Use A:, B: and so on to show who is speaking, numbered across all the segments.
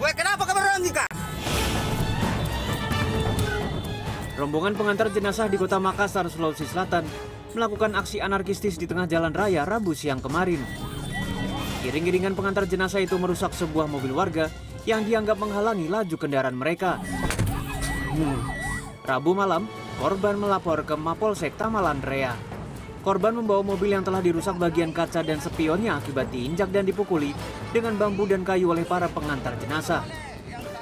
A: Weh, kenapa kamu berhenti, Kak?
B: Rombongan pengantar jenazah di Kota Makassar, Sulawesi Selatan melakukan aksi anarkistis di tengah jalan raya Rabu siang kemarin. Iring-iringan pengantar jenazah itu merusak sebuah mobil warga yang dianggap menghalangi laju kendaraan mereka. Rabu malam, korban melapor ke Mapolsek Tamalan Rea. Korban membawa mobil yang telah dirusak bagian kaca dan spionnya akibat diinjak dan dipukuli dengan bambu dan kayu oleh para pengantar jenazah.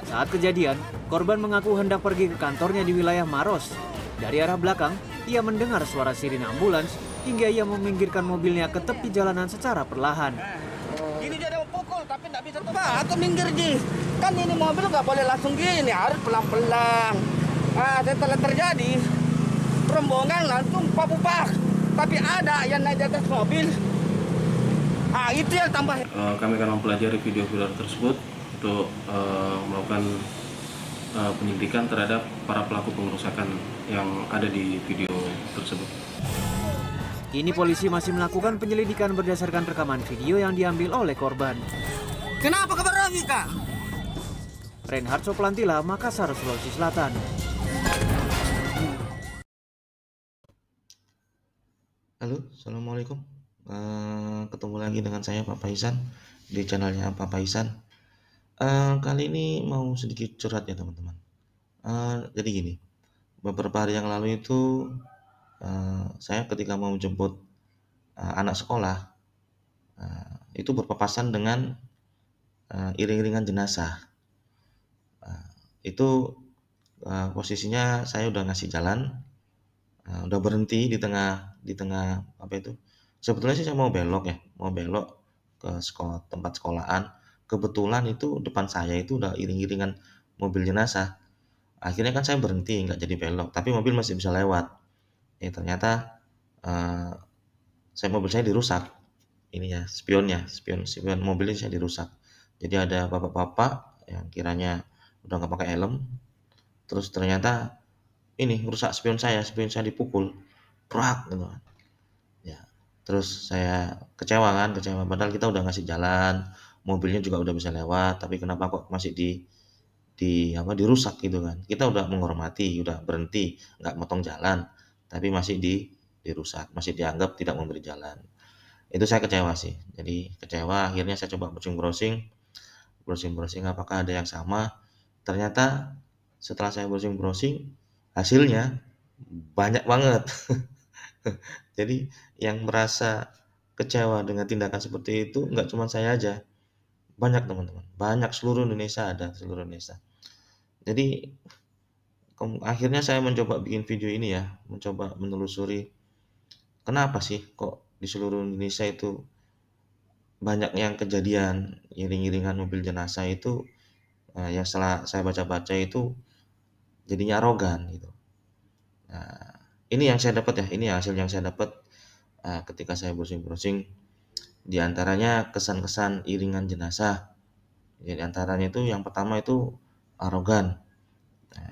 B: Saat kejadian, korban mengaku hendak pergi ke kantornya di wilayah Maros. Dari arah belakang, ia mendengar suara sirine ambulans hingga ia meminggirkan mobilnya ke tepi jalanan secara perlahan.
A: Ini dia mau pukul, tapi nggak bisa tuh. Pak, aku minggir, Ji. Kan ini mobil nggak boleh langsung gini, harus pelan-pelan. Setelah terjadi, rombongan langsung papupak. Tapi ada yang naik di atas mobil. Itu yang tambah.
C: Kami akan mempelajari video viral tersebut untuk melakukan penyelidikan terhadap para pelaku pengerusakan yang ada di video tersebut.
B: Kini polisi masih melakukan penyelidikan berdasarkan rekaman video yang diambil oleh korban.
A: Kenapa kamu berhenti, Kak?
B: Reinhard Soplantila, Makassar, Sulawesi Selatan.
D: Halo, assalamualaikum. Ketemu lagi dengan saya Pak Paisan di channelnya Pak Paisan. Kali ini mau sedikit curhat ya teman-teman. Jadi gini, beberapa hari yang lalu itu saya ketika mau menjemput anak sekolah itu berpapasan dengan iring-iringan jenazah. Itu posisinya saya udah ngasih jalan, udah berhenti di tengah apa itu. Sebetulnya sih saya mau belok ke tempat sekolahan. Kebetulan itu depan saya itu udah iring-iringan mobil jenazah. Akhirnya kan saya berhenti, nggak jadi belok, tapi mobil masih bisa lewat. Ternyata mobil saya dirusak. Ini ya spion mobilnya saya dirusak. Jadi ada bapak-bapak yang kiranya udah nggak pakai helm, terus ternyata ini rusak spion saya dipukul, prak gitu kan. Ya, terus saya kecewa padahal kita udah ngasih jalan, mobilnya juga udah bisa lewat, tapi kenapa kok masih dirusak gitu kan. Kita udah menghormati, udah berhenti, nggak motong jalan, tapi masih dirusak, masih dianggap tidak memberi jalan. Itu saya kecewa sih. Jadi kecewa, akhirnya saya coba browsing apakah ada yang sama. Ternyata setelah saya browsing hasilnya banyak banget. Jadi yang merasa kecewa dengan tindakan seperti itu nggak cuma saya aja, banyak teman-teman, banyak seluruh Indonesia. Jadi akhirnya saya mencoba bikin video ini ya, mencoba menelusuri kenapa sih kok di seluruh Indonesia itu banyak yang kejadian iring-iringan mobil jenazah itu yang setelah saya baca-baca itu jadinya arogan gitu. Nah, ini yang saya dapat ya, ini hasil yang saya dapat ketika saya browsing. Di antaranya kesan-kesan iringan jenazah. Jadi antaranya itu yang pertama itu arogan.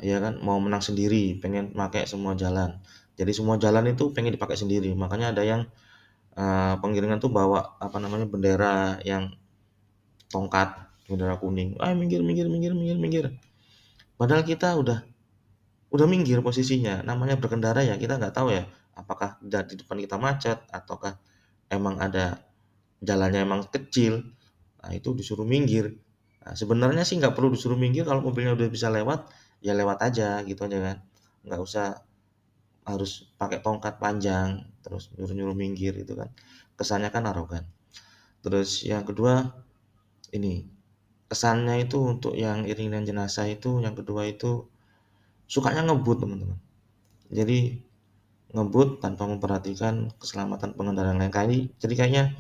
D: Ya kan, mau menang sendiri, pengen pakai semua jalan. Jadi semua jalan itu pengen dipakai sendiri. Makanya ada yang pengiringan tuh bawa bendera yang tongkat, bendera kuning. Minggir. Padahal kita udah minggir posisinya. Namanya berkendara ya, kita nggak tahu ya apakah di depan kita macet ataukah emang ada jalannya emang kecil. Nah, itu disuruh minggir. Nah, sebenarnya sih nggak perlu disuruh minggir, kalau mobilnya udah bisa lewat ya lewat aja gitu aja kan. Nggak usah harus pakai tongkat panjang terus nyuruh minggir, itu kan kesannya kan arogan. Terus yang kedua, ini kesannya itu untuk yang iringan jenazah itu, yang kedua itu sukanya ngebut teman-teman. Jadi ngebut tanpa memperhatikan keselamatan pengendara yang lain. Jadi kayaknya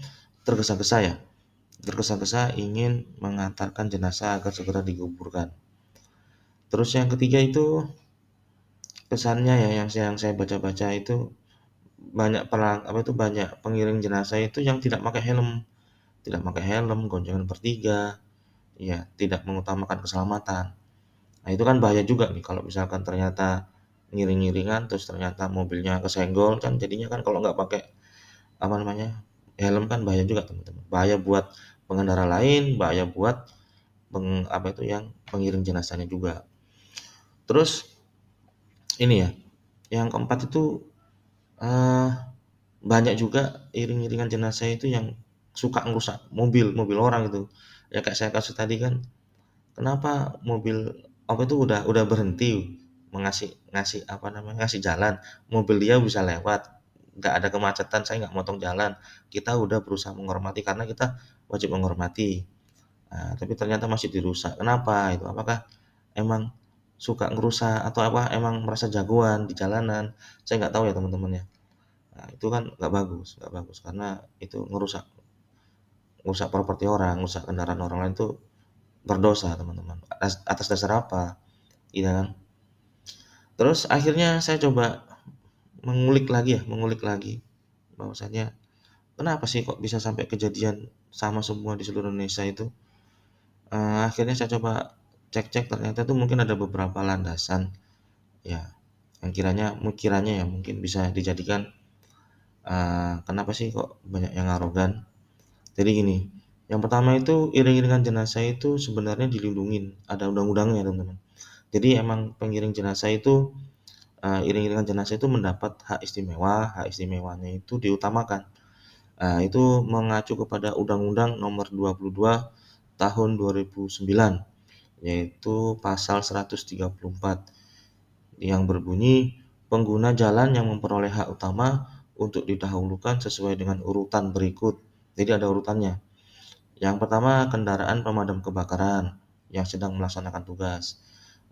D: tergesa-gesa ingin mengantarkan jenazah agar segera dikuburkan. Terus yang ketiga itu kesannya ya, yang saya baca-baca itu banyak pengiring jenazah itu yang tidak pakai helm, goncengan bertiga, ya tidak mengutamakan keselamatan. Nah, itu kan bahaya juga nih kalau misalkan ternyata ngiring-ngiringan terus ternyata mobilnya kesenggol, kan jadinya kan kalau nggak pakai helm kan bahaya juga teman-teman. Bahaya buat pengendara lain, bahaya buat yang pengiring jenazahnya juga. Terus ini ya, yang keempat itu banyak juga iring-iringan jenazah itu yang suka ngerusak mobil orang itu. Ya kayak saya kasus tadi kan, kenapa mobil udah berhenti ngasih jalan, mobil dia bisa lewat, nggak ada kemacetan, saya nggak motong jalan, kita udah berusaha menghormati karena kita wajib menghormati. Nah, tapi ternyata masih dirusak. Kenapa itu? Apakah emang suka ngerusak atau emang merasa jagoan di jalanan? Saya nggak tahu ya teman-teman ya. Nah, itu kan nggak bagus karena itu ngerusak properti orang, ngerusak kendaraan orang lain itu berdosa teman-teman. Atas dasar apa? Iya kan? Terus akhirnya saya coba mengulik lagi bahwasanya kenapa sih kok bisa sampai kejadian sama semua di seluruh Indonesia itu. Akhirnya saya coba cek ternyata itu mungkin ada beberapa landasan ya yang kiranya ya mungkin bisa dijadikan kenapa sih kok banyak yang arogan. Jadi gini, yang pertama itu iring-iringan jenazah itu sebenarnya dilindungin, ada undang-undangnya teman-teman. Jadi emang pengiring jenazah itu iring-iringan jenazah itu mendapat hak istimewanya itu diutamakan. Itu mengacu kepada Undang-Undang Nomor 22 Tahun 2009, yaitu pasal 134 yang berbunyi pengguna jalan yang memperoleh hak utama untuk didahulukan sesuai dengan urutan berikut. Jadi ada urutannya. Yang pertama kendaraan pemadam kebakaran yang sedang melaksanakan tugas.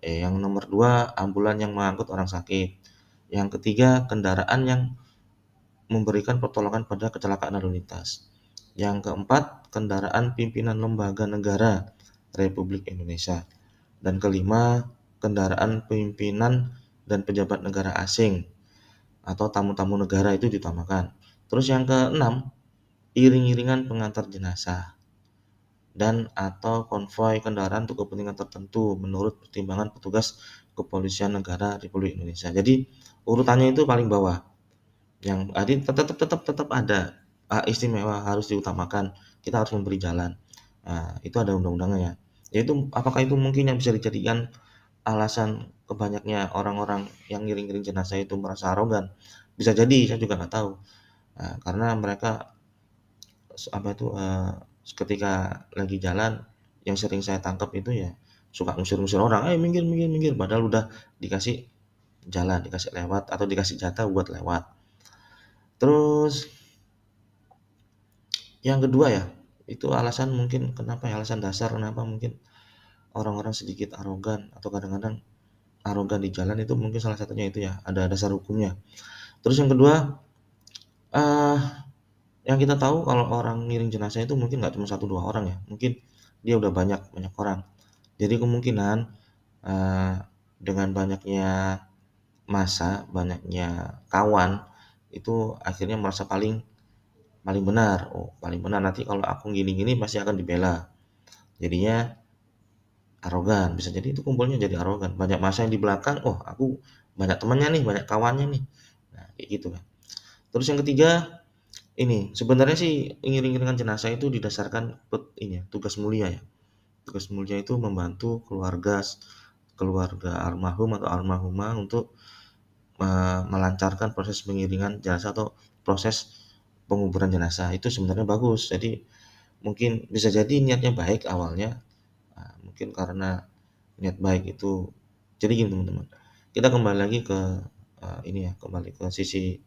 D: Yang nomor 2 ambulan yang mengangkut orang sakit. Yang ketiga kendaraan yang memberikan pertolongan pada kecelakaan lalu lintas. Yang keempat kendaraan pimpinan lembaga negara Republik Indonesia. Dan kelima kendaraan pimpinan dan pejabat negara asing atau tamu-tamu negara itu diutamakan. Terus yang keenam iring-iringan pengantar jenazah dan atau konvoi kendaraan untuk kepentingan tertentu menurut pertimbangan petugas kepolisian negara Republik Indonesia. Jadi urutannya itu paling bawah. Yang tetap ada hak istimewa harus diutamakan. Kita harus memberi jalan. Nah, itu ada undang-undangnya. Yaitu apakah itu mungkin yang bisa dijadikan alasan kebanyaknya orang-orang yang ngiring-ngiring jenazah itu merasa arogan? Bisa jadi, saya juga nggak tahu. Nah, karena mereka ketika lagi jalan yang sering saya tangkap itu ya suka ngusir-ngusir orang, minggir, padahal udah dikasih jalan, dikasih lewat atau dikasih jatah buat lewat. Terus yang kedua ya, itu alasan mungkin alasan dasar kenapa mungkin orang-orang sedikit arogan atau kadang-kadang arogan di jalan itu mungkin salah satunya itu ya, ada dasar hukumnya. Terus yang kedua, yang kita tahu kalau orang ngiring jenazah itu mungkin nggak cuma 1-2 orang ya, mungkin dia udah banyak orang. Jadi kemungkinan dengan banyaknya massa, banyaknya kawan itu akhirnya merasa paling benar. Paling benar nanti kalau aku gini-gini pasti akan dibela. Jadinya arogan, bisa jadi itu kumpulnya jadi arogan. Banyak massa yang di belakang, aku banyak temannya nih, banyak kawannya nih. Nah, kayak gitu kan. Terus yang ketiga, ini sebenarnya sih iring-iringan jenazah itu didasarkan tugas mulia ya. Tugas mulia itu membantu keluarga almarhum atau almarhumah untuk melancarkan proses pengiringan jenazah atau proses penguburan jenazah. Itu sebenarnya bagus. Jadi mungkin bisa jadi niatnya baik awalnya. Mungkin karena niat baik itu. Jadi gini teman-teman. Kita kembali lagi ke kembali ke sisi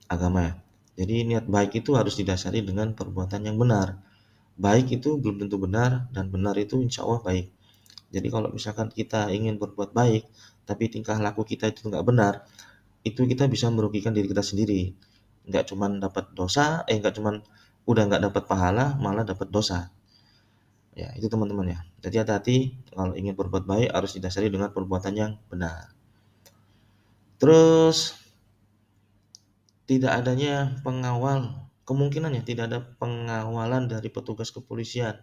D: agama ya. Jadi niat baik itu harus didasari dengan perbuatan yang benar. Baik itu belum tentu benar dan benar itu insya Allah baik. Jadi kalau misalkan kita ingin berbuat baik tapi tingkah laku kita itu nggak benar, itu kita bisa merugikan diri kita sendiri. Nggak cuman dapat dosa, udah nggak dapat pahala, malah dapat dosa. Ya itu teman-teman ya. Jadi hati-hati kalau ingin berbuat baik harus didasari dengan perbuatan yang benar. Terus tidak adanya kemungkinan tidak ada pengawalan dari petugas kepolisian.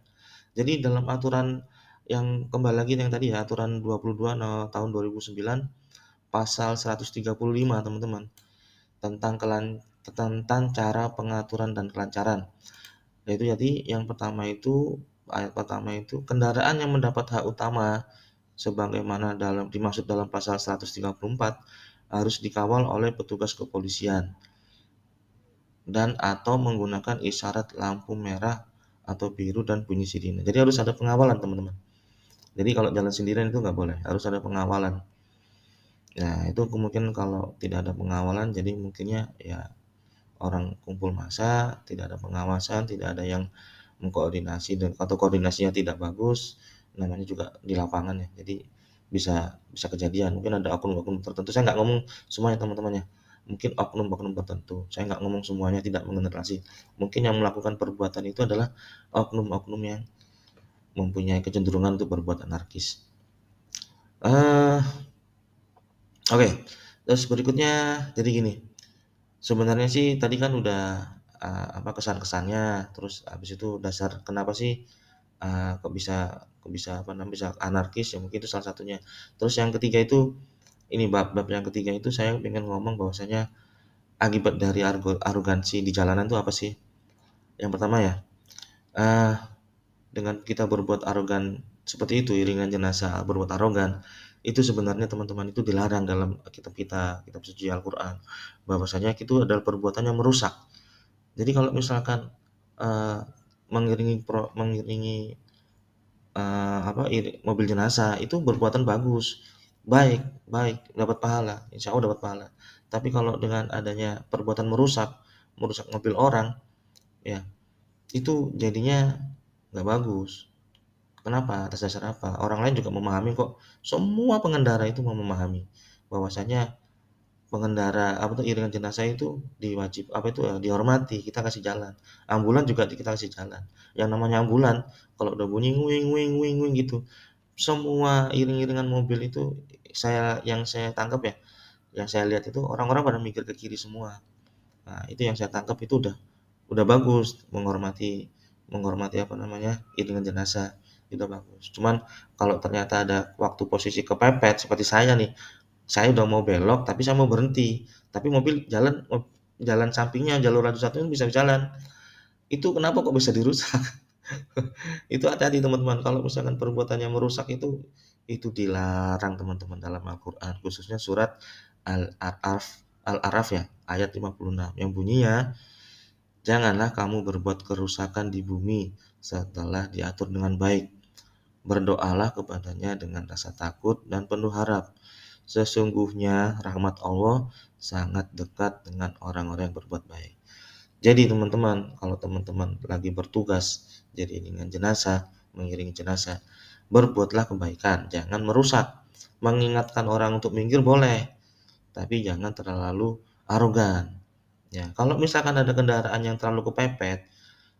D: Jadi dalam aturan yang kembali lagi yang tadi ya, aturan 22 tahun 2009 pasal 135 teman-teman tentang cara pengaturan dan kelancaran. Yaitu jadi yang pertama itu ayat pertama itu kendaraan yang mendapat hak utama sebagaimana dimaksud dalam pasal 134 harus dikawal oleh petugas kepolisian dan atau menggunakan isyarat lampu merah atau biru dan bunyi sirine. Jadi harus ada pengawalan teman-teman. Jadi kalau jalan sendirian itu nggak boleh, harus ada pengawalan. Nah itu kemungkinan kalau tidak ada pengawalan, jadi mungkinnya ya orang kumpul massa, tidak ada pengawasan, tidak ada yang mengkoordinasi dan atau koordinasinya tidak bagus, namanya juga di lapangan ya. Jadi bisa bisa kejadian. Mungkin ada oknum-oknum tertentu. Saya nggak ngomong semuanya teman-teman ya. Mungkin oknum-oknum tertentu. Saya nggak ngomong semuanya, tidak mengeneralisir. Mungkin yang melakukan perbuatan itu adalah oknum-oknum yang mempunyai kecenderungan untuk berbuat anarkis. Oke. Terus berikutnya jadi gini. Sebenarnya sih tadi kan udah kesan-kesannya, terus habis itu dasar kenapa sih kok bisa bisa anarkis ya, mungkin itu salah satunya. Terus yang ketiga itu ini bab yang ketiga itu saya pengen ngomong bahwasanya akibat dari arogansi di jalanan itu apa sih? Yang pertama ya, dengan kita berbuat arogan seperti itu, iringan jenazah berbuat arogan, itu sebenarnya teman-teman itu dilarang dalam kitab suci Al-Qur'an. Bahwasanya itu adalah perbuatan yang merusak. Jadi kalau misalkan mengiringi mobil jenazah itu perbuatan bagus, baik dapat pahala, insya Allah dapat pahala. Tapi kalau dengan adanya perbuatan merusak mobil orang, ya itu jadinya nggak bagus. Kenapa? Atas dasar apa? Orang lain juga memahami kok. Semua pengendara itu memahami bahwasanya pengendara iringan jenazah itu dihormati, kita kasih jalan. Ambulan juga kita kasih jalan. Yang namanya ambulan kalau udah bunyi wing wing wing wing gitu, semua iring-iringan mobil itu yang saya tangkap ya, yang saya lihat itu orang-orang pada mikir ke kiri semua. Nah, itu yang saya tangkap itu udah bagus menghormati iringan jenazah, itu bagus. Cuman kalau ternyata ada waktu posisi kepepet seperti saya nih, saya udah mau belok tapi saya mau berhenti, tapi mobil jalan sampingnya jalur lajur satu bisa jalan. Itu kenapa kok bisa dirusak? Itu hati-hati teman-teman, kalau misalkan perbuatannya merusak itu dilarang teman-teman dalam Al-Qur'an, khususnya surat Al-A'raf ya, ayat 56 yang bunyinya, janganlah kamu berbuat kerusakan di bumi setelah diatur dengan baik. Berdoalah kepadanya dengan rasa takut dan penuh harap. Sesungguhnya rahmat Allah sangat dekat dengan orang-orang yang berbuat baik. Jadi teman-teman, kalau teman-teman lagi bertugas jadi iringan jenazah, mengiringi jenazah, berbuatlah kebaikan, jangan merusak. Mengingatkan orang untuk minggir boleh, tapi jangan terlalu arogan. Ya, kalau misalkan ada kendaraan yang terlalu kepepet,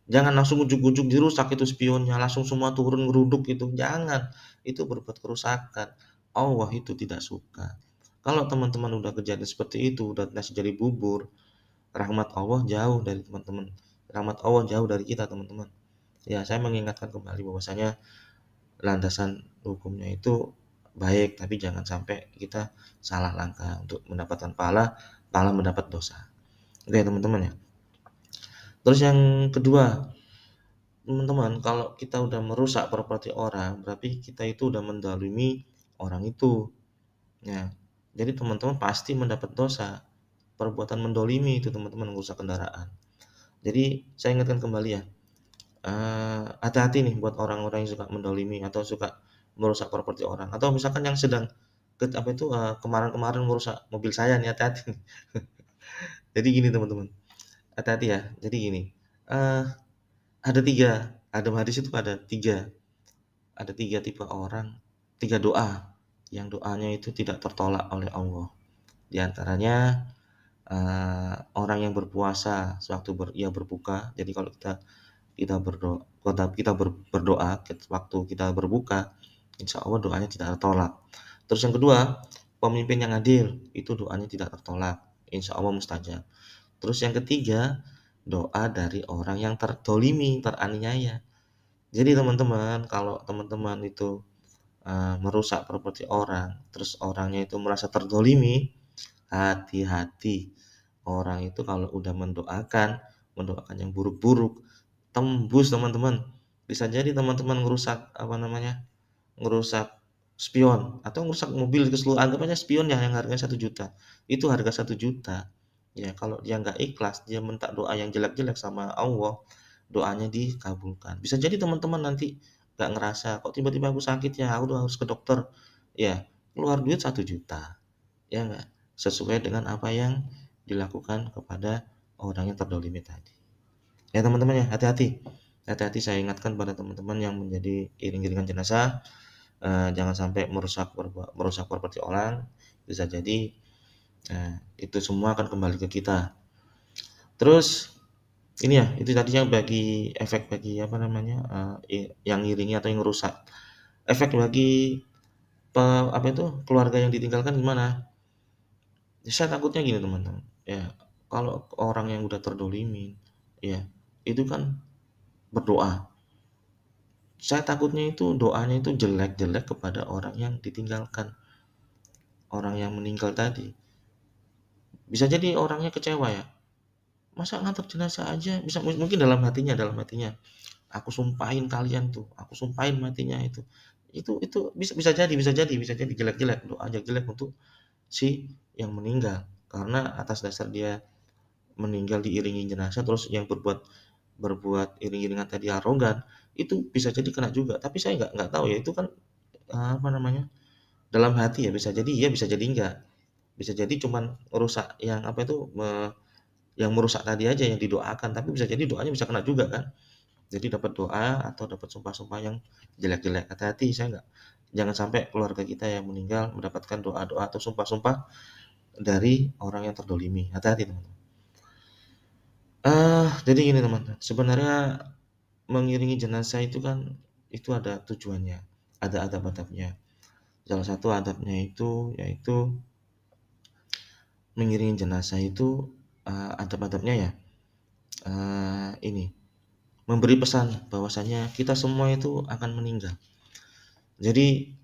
D: jangan langsung ujuk-ujuk dirusak itu spionnya, langsung semua turun ngeruduk itu, jangan. Itu berbuat kerusakan. Allah itu tidak suka. Kalau teman-teman udah kejadian seperti itu, udah nasi jadi bubur, rahmat Allah jauh dari teman-teman. Rahmat Allah jauh dari kita teman-teman. Ya, saya mengingatkan kembali bahwasanya landasan hukumnya itu baik, tapi jangan sampai kita salah langkah untuk mendapatkan pahala, malah mendapat dosa. Oke teman-teman ya. Terus yang kedua, teman-teman, kalau kita udah merusak properti orang, berarti kita itu udah mendalimi orang itu. Ya, jadi teman-teman pasti mendapat dosa. Perbuatan mendolimi itu teman-teman merusak kendaraan. Jadi saya ingatkan kembali ya, hati-hati nih buat orang-orang yang suka mendolimi atau suka merusak properti orang, atau misalkan yang sedang kemarin-kemarin merusak mobil saya nih, hati-hati. Jadi gini teman-teman, hati-hati ya. Jadi gini, ada hadis itu ada tiga tipe orang, 3 doa yang doanya itu tidak tertolak oleh Allah. Di antaranya orang yang berpuasa sewaktu ia berbuka. Jadi kalau kita berdoa waktu kita berbuka, insya Allah doanya tidak tertolak. Terus yang kedua, pemimpin yang adil, itu doanya tidak tertolak, insya Allah mustajab. Terus yang ketiga, doa dari orang yang terdolimi, teraniaya. Jadi teman-teman, kalau teman-teman itu merusak properti orang, terus orangnya itu merasa terdolimi, hati-hati. Orang itu kalau udah mendoakan yang buruk-buruk, tembus teman-teman. Bisa jadi teman-teman ngerusak ngerusak spion atau ngerusak mobil keseluruhan, anggap aja spion yang harganya 1 juta. Itu harga 1 juta. Ya kalau dia nggak ikhlas, dia minta doa yang jelek-jelek sama Allah, doanya dikabulkan. Bisa jadi teman-teman nanti nggak ngerasa, kok tiba-tiba aku sakit ya, aku tuh harus ke dokter. Ya, keluar duit 1 juta. Ya nggak? Sesuai dengan apa yang dilakukan kepada orang yang terdolimi tadi. Ya teman-teman ya, hati-hati. Hati-hati, saya ingatkan pada teman-teman yang menjadi iring-iringan jenazah, jangan sampai merusak properti orang. Bisa jadi itu semua akan kembali ke kita. Terus ini ya, itu tadinya bagi efek bagi yang ngiringi atau yang rusak. Efek bagi keluarga yang ditinggalkan gimana? Saya takutnya gini teman-teman, ya kalau orang yang udah terdolimi, ya itu kan berdoa. Saya takutnya itu doanya itu jelek-jelek kepada orang yang ditinggalkan, orang yang meninggal tadi. Bisa jadi orangnya kecewa ya. Masa ngantar jenazah aja, bisa mungkin dalam hatinya, aku sumpahin kalian tuh, aku sumpahin matinya itu. Itu bisa jadi jelek-jelek, doa jelek untuk si yang meninggal. Karena atas dasar dia meninggal diiringi jenazah, terus yang berbuat iring-iringan tadi arogan, itu bisa jadi kena juga. Tapi saya nggak tahu ya, itu kan dalam hati ya, bisa jadi iya, bisa jadi enggak. Bisa jadi cuman merusak yang merusak tadi aja yang didoakan, tapi bisa jadi doanya bisa kena juga kan. Jadi dapat doa atau dapat sumpah-sumpah yang jelek-jelek. Hati-hati, jangan sampai keluarga kita yang meninggal mendapatkan doa-doa atau sumpah-sumpah dari orang yang terdolimi. Hati-hati teman-teman. Jadi gini teman-teman, sebenarnya mengiringi jenazah itu kan itu ada tujuannya, ada adab-adabnya. Salah satu adabnya itu yaitu mengiringi jenazah itu adab-adabnya ya ini memberi pesan bahwasanya kita semua itu akan meninggal. Jadi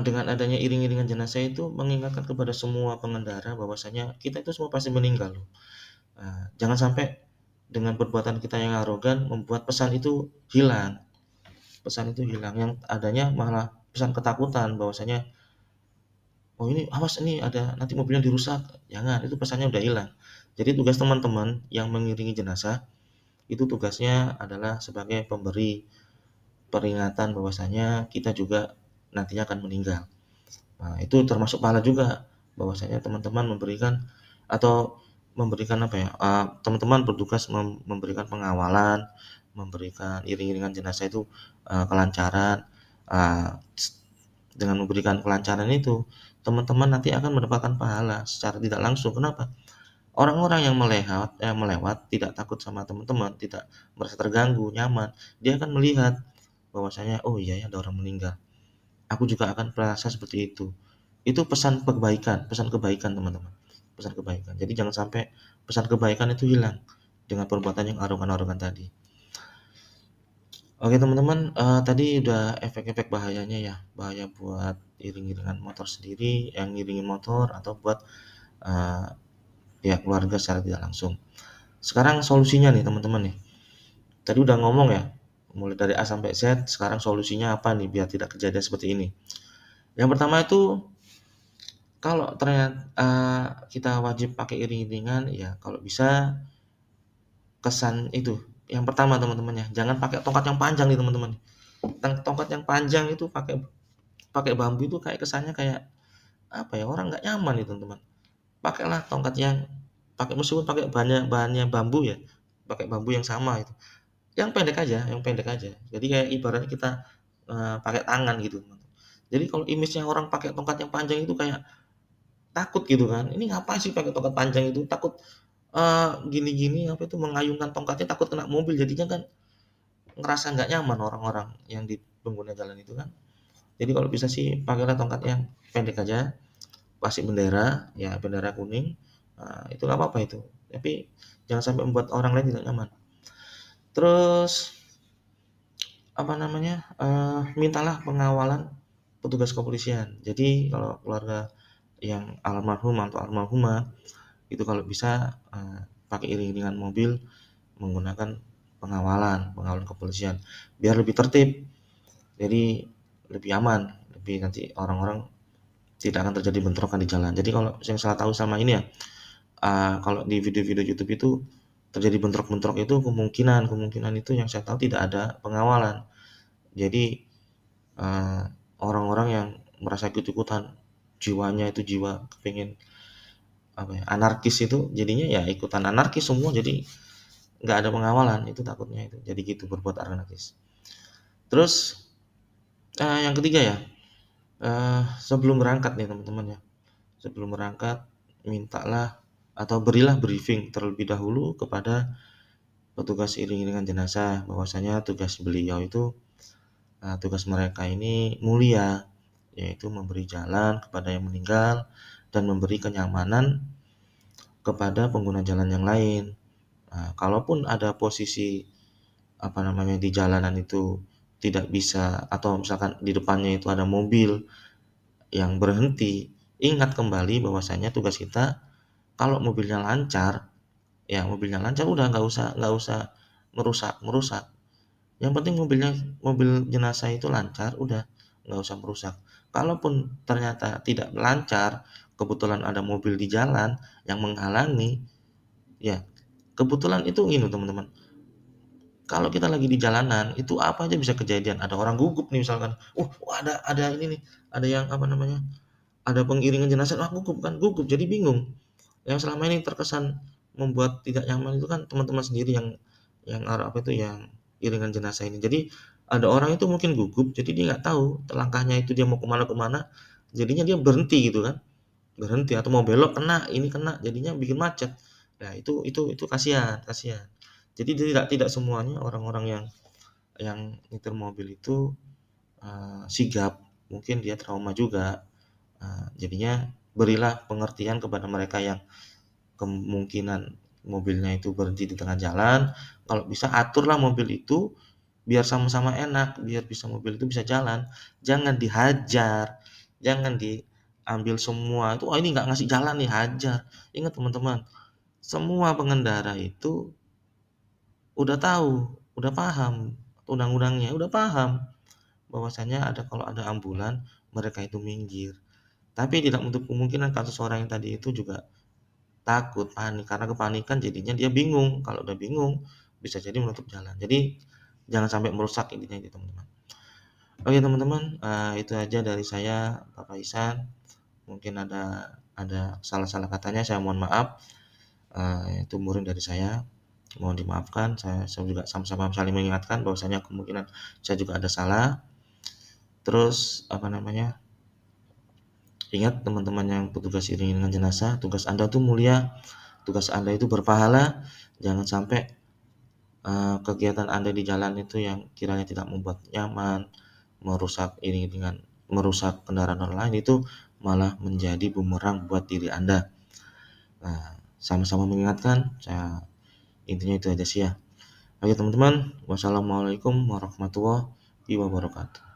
D: dengan adanya iring-iringan jenazah itu mengingatkan kepada semua pengendara bahwasanya kita itu semua pasti meninggal loh. Jangan sampai dengan perbuatan kita yang arogan membuat pesan itu hilang. Pesan itu hilang, yang adanya malah pesan ketakutan bahwasanya oh ini awas, ini ada nanti mobilnya dirusak. Jangan, itu pesannya udah hilang. Jadi tugas teman-teman yang mengiringi jenazah itu tugasnya adalah sebagai pemberi peringatan bahwasanya kita juga nantinya akan meninggal. Nah, itu termasuk pahala juga bahwasanya teman-teman memberikan teman-teman bertugas memberikan pengawalan, memberikan iring-iringan jenazah itu kelancaran. Dengan memberikan kelancaran itu, teman-teman nanti akan mendapatkan pahala secara tidak langsung. Kenapa? Orang-orang yang melewat tidak takut sama teman-teman, tidak merasa terganggu, nyaman. Dia akan melihat bahwasanya oh iya ya, ada orang meninggal. Aku juga akan merasa seperti itu. Itu pesan kebaikan teman-teman. Pesan kebaikan. Jadi jangan sampai pesan kebaikan itu hilang dengan perbuatan yang arogan-arogan tadi. Oke teman-teman, tadi udah efek-efek bahayanya ya, bahaya buat iring-iringan motor sendiri, yang ngiringin motor, atau buat pihak keluarga secara tidak langsung. Sekarang solusinya nih teman-teman nih. Tadi udah ngomong ya, mulai dari A sampai Z, sekarang solusinya apa nih biar tidak kejadian seperti ini. Yang pertama itu, kalau ternyata kita wajib pakai iring-iringan, ya kalau bisa kesan itu. Yang pertama teman-teman ya, jangan pakai tongkat yang panjang nih teman-teman. Tongkat yang panjang itu pakai bambu itu kayak kesannya kayak apa ya, orang nggak nyaman itu teman-teman. Pakailah tongkat yang meskipun pakai bahannya bambu ya, pakai bambu yang sama itu. Yang pendek aja. Jadi kayak ibaratnya kita pakai tangan gitu. Jadi kalau image-nya orang pakai tongkat yang panjang itu kayak takut gitu kan. Ini ngapain sih pakai tongkat panjang itu? Takut gini-gini mengayunkan tongkatnya, takut kena mobil, jadinya kan ngerasa nggak nyaman orang-orang yang di pengguna jalan itu kan. Jadi kalau bisa sih pakailah tongkat yang pendek aja, kasih bendera ya, bendera kuning, itu nggak apa-apa itu, tapi jangan sampai membuat orang lain tidak nyaman. Terus mintalah pengawalan petugas kepolisian. Jadi kalau keluarga yang almarhum atau almarhumah itu kalau bisa pakai iring-iringan mobil menggunakan pengawalan kepolisian biar lebih tertib, jadi lebih aman, lebih nanti orang-orang tidak akan terjadi bentrokan di jalan. Jadi kalau yang salah tahu sama ini ya, kalau di video-video YouTube itu terjadi bentrok-bentrok itu kemungkinan itu yang saya tahu tidak ada pengawalan. Jadi orang-orang yang merasa ikut-ikutan, jiwanya itu jiwa kepingin anarkis itu, jadinya ya ikutan anarkis semua, jadi nggak ada pengawalan, itu takutnya itu. Jadi gitu, berbuat anarkis. Terus yang ketiga ya, sebelum berangkat nih teman-teman ya, sebelum berangkat mintalah atau berilah briefing terlebih dahulu kepada petugas iring-iringan jenazah bahwasanya tugas beliau itu tugas mereka ini mulia, yaitu memberi jalan kepada yang meninggal dan memberi kenyamanan kepada pengguna jalan yang lain. Kalaupun ada posisi di jalanan itu tidak bisa, atau misalkan di depannya itu ada mobil yang berhenti, ingat kembali bahwasanya tugas kita kalau mobilnya lancar udah nggak usah merusak. Yang penting mobil jenazah itu lancar, udah nggak usah merusak. Kalaupun ternyata tidak lancar, kebetulan ada mobil di jalan yang menghalangi, ya kebetulan itu ini teman-teman. Kalau kita lagi di jalanan itu apa aja bisa kejadian. Ada orang gugup nih misalkan, ada ini nih, ada yang ada pengiringan jenazah, gugup jadi bingung. Yang selama ini terkesan membuat tidak nyaman itu kan teman-teman sendiri yang yang iringan jenazah ini. Jadi ada orang itu mungkin gugup, jadi dia nggak tahu langkahnya itu dia mau kemana, jadinya dia berhenti gitu kan, atau mau belok kena, jadinya bikin macet. Nah itu kasihan. Jadi tidak semuanya orang-orang yang nyetir mobil itu sigap, mungkin dia trauma juga. Jadinya berilah pengertian kepada mereka yang kemungkinan mobilnya itu berhenti di tengah jalan. Kalau bisa aturlah mobil itu biar sama-sama enak, biar mobil itu bisa jalan. Jangan dihajar, jangan diambil semua. Itu ini nggak ngasih jalan nih, hajar. Ingat teman-teman, semua pengendara itu udah tahu, udah paham undang-undangnya, udah paham bahwasanya kalau ada ambulan mereka itu minggir. Tapi tidak untuk kemungkinan kasus orang yang tadi itu juga takut, panik, karena kepanikan jadinya dia bingung. Kalau udah bingung bisa jadi menutup jalan. Jadi jangan sampai merusak intinya itu teman-teman. Oke teman-teman, itu aja dari saya Bapak Ihsan. Mungkin ada salah-salah katanya, saya mohon maaf. Itu murni dari saya, mohon dimaafkan. Saya juga sama-sama saling mengingatkan bahwasanya kemungkinan saya juga ada salah. Terus ingat teman-teman yang petugas iring-iringan jenazah, tugas Anda tuh mulia, tugas Anda itu berpahala. Jangan sampai kegiatan Anda di jalan itu yang kiranya tidak membuat nyaman, merusak iring-iringan, merusak kendaraan orang lain, itu malah menjadi bumerang buat diri Anda. Nah, sama-sama mengingatkan, intinya itu aja sih ya. Oke teman-teman, wassalamualaikum warahmatullahi wabarakatuh.